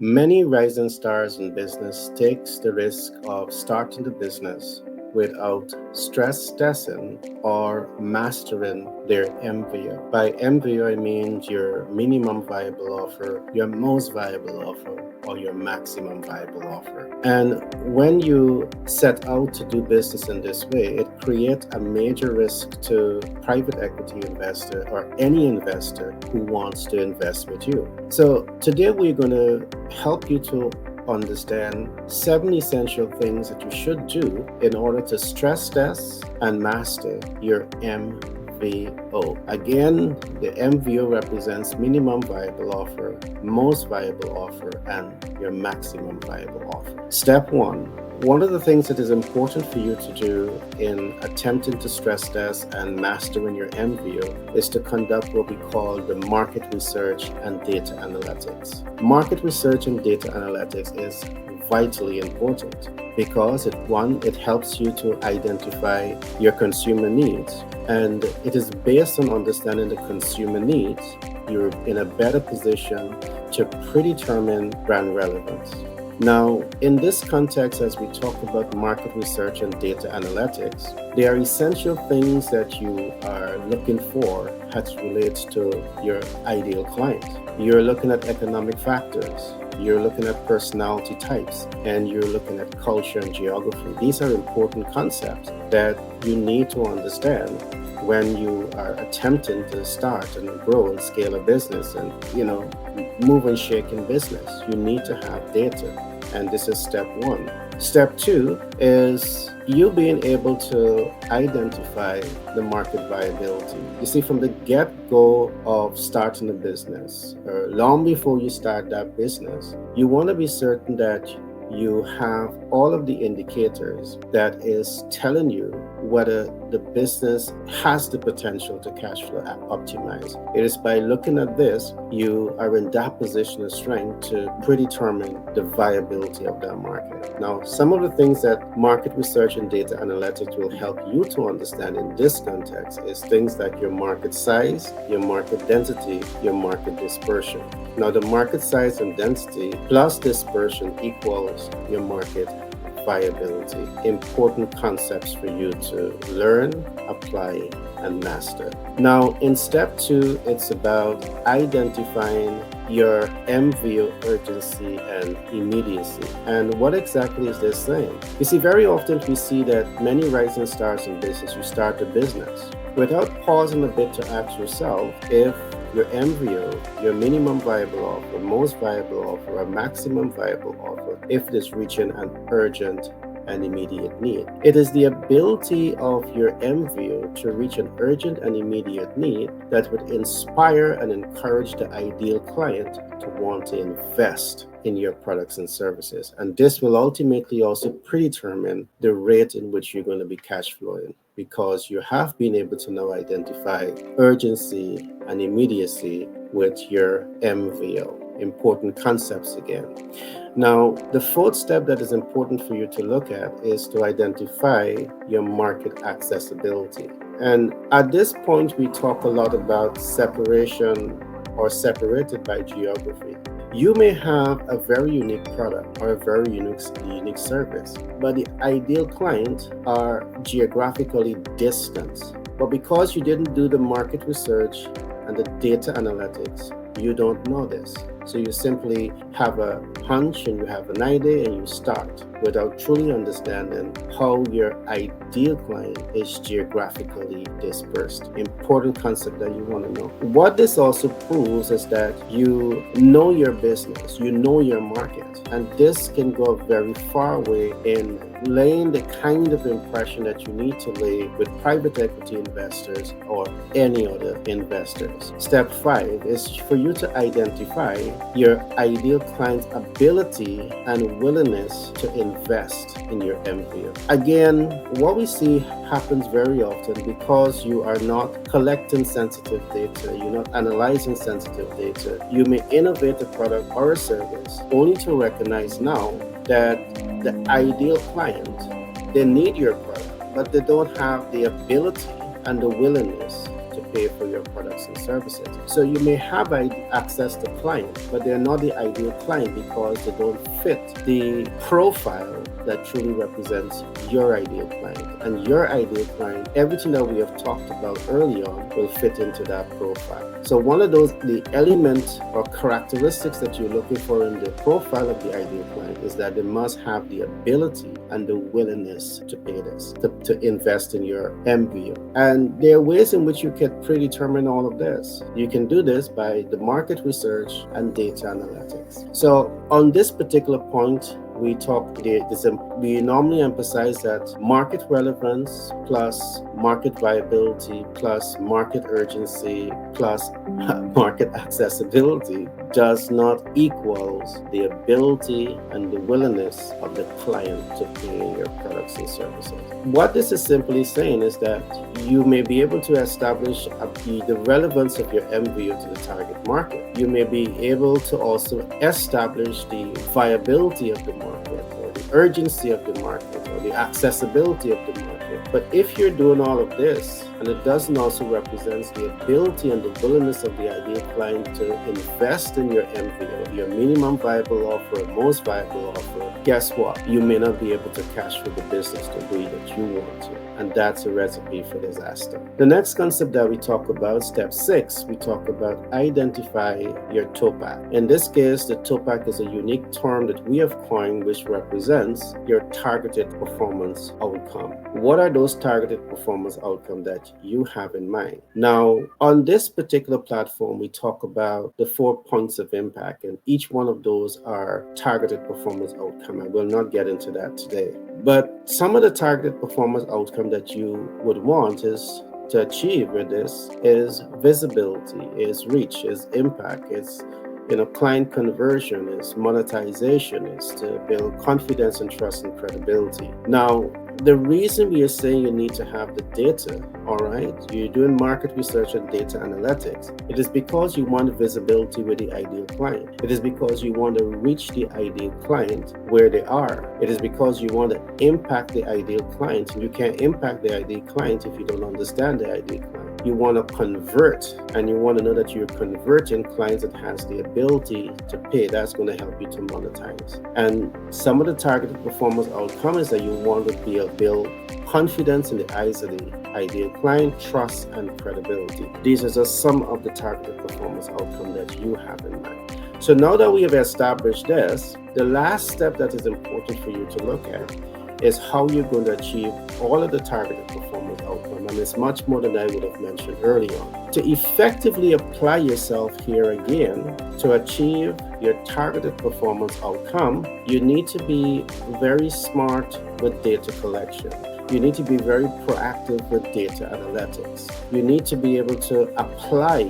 Many rising stars in business takes the risk of starting the business without stress testing or mastering their MVO. By MVO, I mean your minimum viable offer, your most viable offer, or your maximum viable offer. And when you set out to do business in this way, it creates a major risk to private equity investor or any investor who wants to invest with you. So today we're going to help you to understand 7 essential things that you should do in order to stress test and master your MVO. Again, the MVO represents minimum viable offer, most viable offer, and your maximum viable offer. Step one of the things that is important for you to do in attempting to stress test and mastering your MVO is to conduct what we call the market research and data analytics. Market research and data analytics is vitally important because it helps you to identify your consumer needs, and it is based on understanding the consumer needs you're in a better position to predetermine brand relevance. Now, in this context, as we talk about market research and data analytics, there are essential things that you are looking for as relates to your ideal client. You're looking at economic factors, you're looking at personality types, and you're looking at culture and geography. These are important concepts that you need to understand when you are attempting to start and grow and scale a business and, move and shake in business. You need to have data. And this is step one. Step two is you being able to identify the market viability. You see, from the get-go of starting a business, or long before you start that business, you want to be certain that you have all of the indicators that is telling you whether the business has the potential to cash flow optimize. It is by looking at this, you are in that position of strength to predetermine the viability of that market. Now, some of the things that market research and data analytics will help you to understand in this context is things like your market size, your market density, your market dispersion. Now, the market size and density plus dispersion equals your market viability. Important concepts for you to learn, apply, and master. Now, in step two, it's about identifying your MVO urgency and immediacy. And what exactly is this saying? You see, very often we see that many rising stars in business, you start a business without pausing a bit to ask yourself if your MVO, your minimum viable offer, most viable offer, or maximum viable offer, if it is reaching an urgent and immediate need. It is the ability of your MVO to reach an urgent and immediate need that would inspire and encourage the ideal client to want to invest in your products and services. And this will ultimately also predetermine the rate in which you're going to be cash flowing, because you have been able to now identify urgency and immediacy with your MVO. Important concepts again. Now, the fourth step that is important for you to look at is to identify your market accessibility. And at this point, we talk a lot about separation or separated by geography. You may have a very unique product or a very unique service, but the ideal client are geographically distant. But because you didn't do the market research and the data analytics, you don't know this. So you simply have a hunch and you have an idea and you start without truly understanding how your ideal client is geographically dispersed. Important concept that you want to know. What this also proves is that you know your business, you know your market, and this can go a very far way in laying the kind of impression that you need to lay with private equity investors or any other investors. Step 5 is for you to identify your ideal client's ability and willingness to invest in your MVO. Again, what we see happens very often because you are not collecting sensitive data, you're not analyzing sensitive data. You may innovate a product or a service only to recognize now that the ideal client, they need your product, but they don't have the ability and the willingness to pay for your products and services. So you may have access to clients, but they're not the ideal client because they don't fit the profile that truly represents your ideal client. And your ideal client, everything that we have talked about early on, will fit into that profile. So one of the elements or characteristics that you're looking for in the profile of the ideal client is that they must have the ability and the willingness to pay this, to invest in your MVO. And there are ways in which you can predetermine all of this. You can do this by the market research and data analytics. So on this particular point, we normally emphasize that market relevance plus market viability plus market urgency plus market accessibility does not equals the ability and the willingness of the client to pay your products and services. What this is simply saying is that you may be able to establish the relevance of your MVO to the target market. You may be able to also establish the viability of the market, or the urgency of the market, or the accessibility of the market. But if you're doing all of this, and it doesn't also represent the ability and the willingness of the ideal client to invest in your MVO, your minimum viable offer, most viable offer, guess what? You may not be able to cash for the business the way that you want to. And that's a recipe for disaster. The next concept that we talk about, step 6, we talk about identify your TOPAC. In this case, the TOPAC is a unique term that we have coined which represents your targeted performance outcome. What are those targeted performance outcomes that you have in mind? Now, on this particular platform, we talk about the 4 points of impact, and each one of those are targeted performance outcome. I will not get into that today. But some of the targeted performance outcome that you would want is to achieve with this is visibility, is reach, is impact, is client conversion, is monetization, is to build confidence and trust and credibility. Now, the reason we are saying you need to have the data, all right, you're doing market research and data analytics, it is because you want visibility with the ideal client. It is because you want to reach the ideal client where they are. It is because you want to impact the ideal client. And you can't impact the ideal client if you don't understand the ideal client. You want to convert, and you want to know that you're converting clients that has the ability to pay. That's going to help you to monetize. And some of the targeted performance outcomes that you want to build confidence in the eyes of the ideal client, trust, and credibility. These are just some of the targeted performance outcomes that you have in mind. So now that we have established this, the last step that is important for you to look at is how you're going to achieve all of the targeted performance outcome. And it's much more than I would have mentioned early on. To effectively apply yourself here again, to achieve your targeted performance outcome, you need to be very smart with data collection. You need to be very proactive with data analytics. You need to be able to apply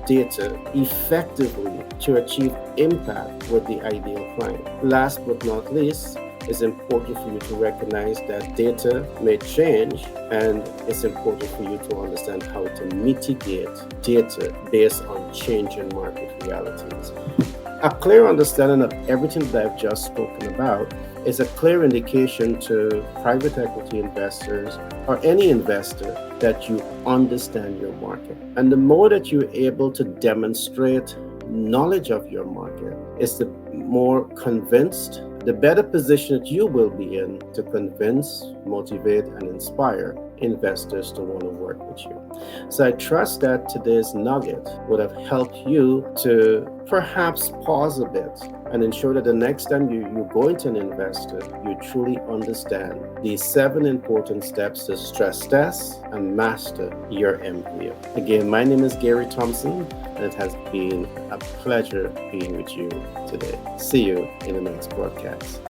data effectively to achieve impact with the ideal client. Last but not least, it's important for you to recognize that data may change, and it's important for you to understand how to mitigate data based on changing market realities. A clear understanding of everything that I've just spoken about is a clear indication to private equity investors or any investor that you understand your market. And the more that you're able to demonstrate knowledge of your market, is the more convinced, the better position that you will be in to convince, motivate, and inspire investors to want to work with you. So I trust that today's nugget would have helped you to perhaps pause a bit and ensure that the next time you go into an investor, you truly understand these 7 important steps to stress test and master your MVO. Again, my name is Gary Thompson, and it has been a pleasure being with you today. See you in the next broadcast.